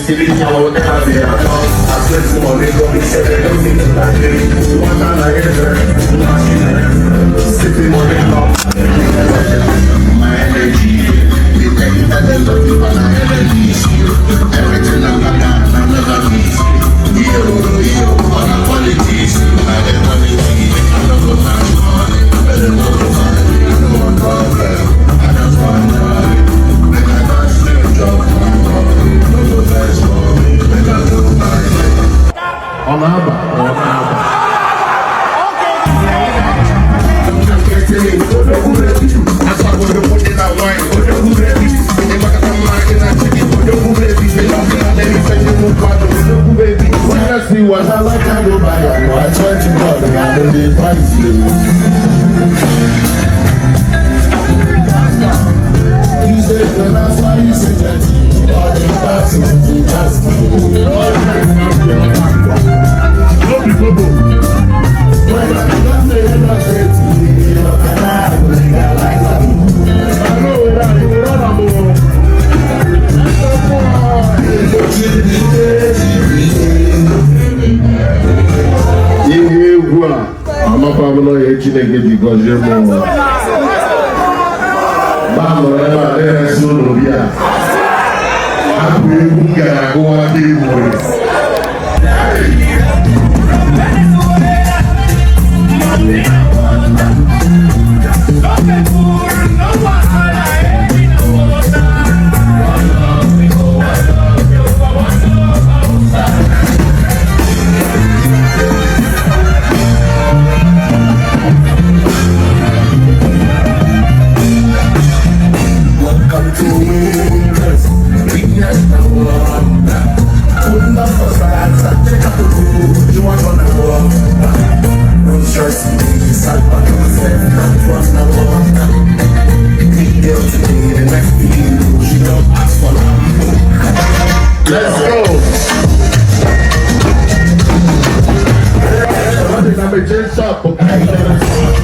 Sitting here, what can I say? I spent some money, go be said, I don't think that I did. One time I get there, sitting money long. My energy, you can eat at the love of my energy. Everything I'm never miss. You, on a qualities, I get quality. I don't go back to money, I don't go back. I don't want problem, I don't want money. Make I not stay job, no go vex for me. Make I do my thing. On Abba. I'm getting it, who ready? I saw what you put in that wine, who ready? If I got a mind in that chicken, who ready? They love me, and then you move back, who baby? When I see what I like, I go by, I try to go, I don't need fight you. You say, when I saw you say that, all the parts of the just when I got there, I said to you, I like I know that you run a more. I'm a family because you're more. Mama, I'm soon. Yeah, I'm going to go out. Let's go. I'm a change up.